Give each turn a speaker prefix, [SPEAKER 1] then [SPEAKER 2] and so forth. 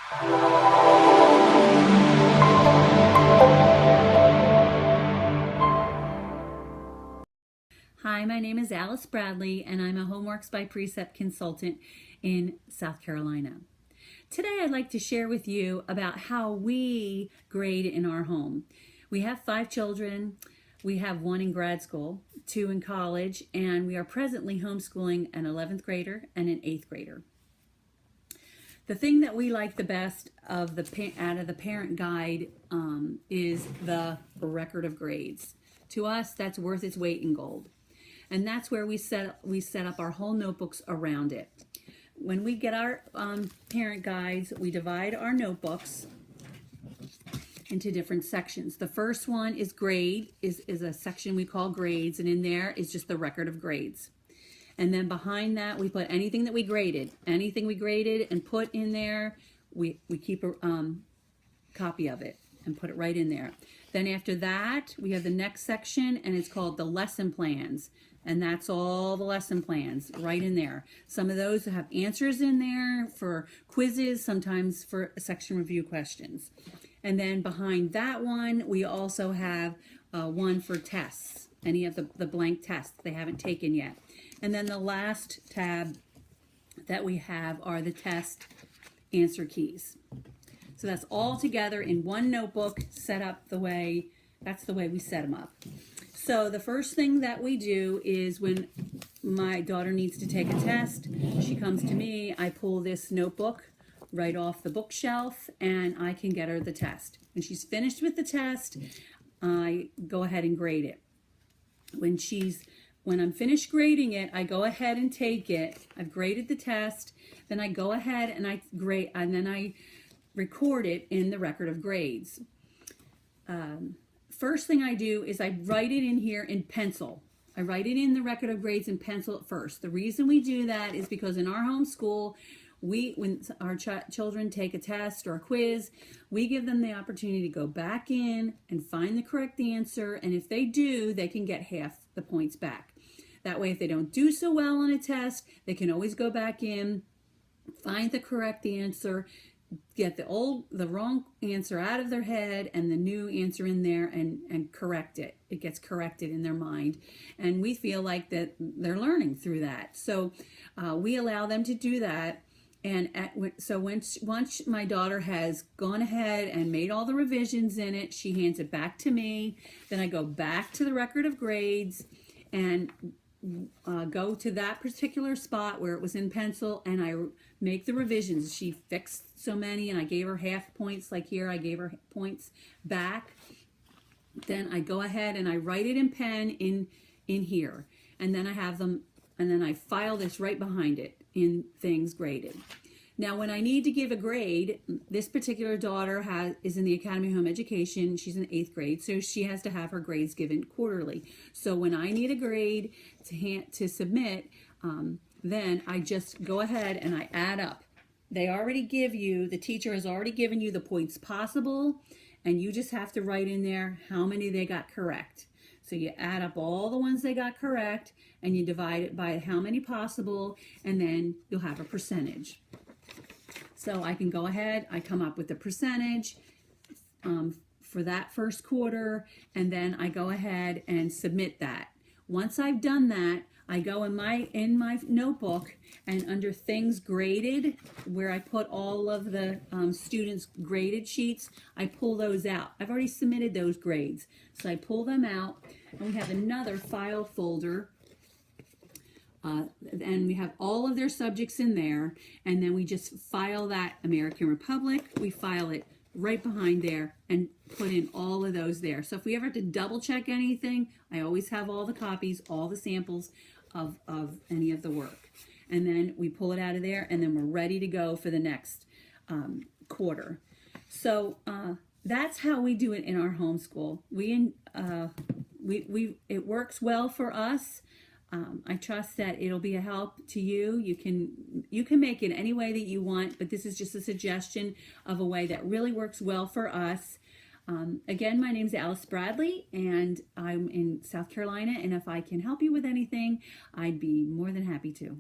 [SPEAKER 1] Hi, my name is Alice Bradley, and I'm a Homeworks by Precept consultant in South Carolina. Today, I'd like to share with you about how we grade in our home. We have 5 children. We have 1 in grad school, 2 in college, and we are presently homeschooling an 11th grader and an 8th grader. The thing that we like the best out of the parent guide is the record of grades. To us, that's worth its weight in gold. And that's where we set up our whole notebooks around it. When we get our parent guides, we divide our notebooks into different sections. The first one is grade, is a section we call grades, and in there is just the record of grades. And then behind that, we put anything that we graded. Anything we graded and put in there, we keep a copy of it and put it right in there. Then after that, we have the next section, and it's called the lesson plans. And that's all the lesson plans right in there. Some of those have answers in there for quizzes, sometimes for section review questions. And then behind that one, we also have one for tests, any of the blank tests they haven't taken yet. And then the last tab that we have are the test answer keys. So that's all together in one notebook, set up that's the way we set them up. So the first thing that we do is when my daughter needs to take a test, she comes to me, I pull this notebook right off the bookshelf, and I can get her the test. When she's finished with the test, I go ahead and grade it. When I'm finished grading it, I go ahead and take it. I've graded the test, then I go ahead and I record it in the record of grades. First thing I do is I write it in here in pencil. I write it in the record of grades in pencil at first. The reason we do that is because in our homeschool, when our children take a test or a quiz, we give them the opportunity to go back in and find the correct answer, and if they do, they can get half the points back. That way, if they don't do so well on a test, they can always go back in, find the correct answer, get the wrong answer out of their head and the new answer in there and correct it. It gets corrected in their mind. And we feel like that they're learning through that. So we allow them to do that. And once my daughter has gone ahead and made all the revisions in it, she hands it back to me. Then I go back to the record of grades and go to that particular spot where it was in pencil, and I make the revisions. She fixed so many, and I gave her half points, like here I gave her points back. Then I go ahead and I write it in pen in here, and then I have them, and then I file this right behind it in things graded. Now, when I need to give a grade, this particular daughter is in the Academy of Home Education. She's in 8th grade, so she has to have her grades given quarterly. So when I need a grade to submit, then I just go ahead and I add up. The teacher has already given you the points possible, and you just have to write in there how many they got correct. So you add up all the ones they got correct, and you divide it by how many possible, and then you'll have a percentage. So I can go ahead, I come up with the percentage for that first quarter, and then I go ahead and submit that. Once I've done that, I go in my notebook, and under things graded, where I put all of the students' graded sheets, I pull those out. I've already submitted those grades. So I pull them out, and we have another file folder, and we have all of their subjects in there, and then we just file that American Republic. We file it right behind there and put in all of those there. So if we ever have to double check anything, I always have all the copies, all the samples of any of the work. And then we pull it out of there, and then we're ready to go for the next quarter. So that's how we do it in our homeschool. It works well for us. I trust that it'll be a help to you. You can make it any way that you want, but this is just a suggestion of a way that really works well for us. Again, my name is Alice Bradley, and I'm in South Carolina, and if I can help you with anything, I'd be more than happy to.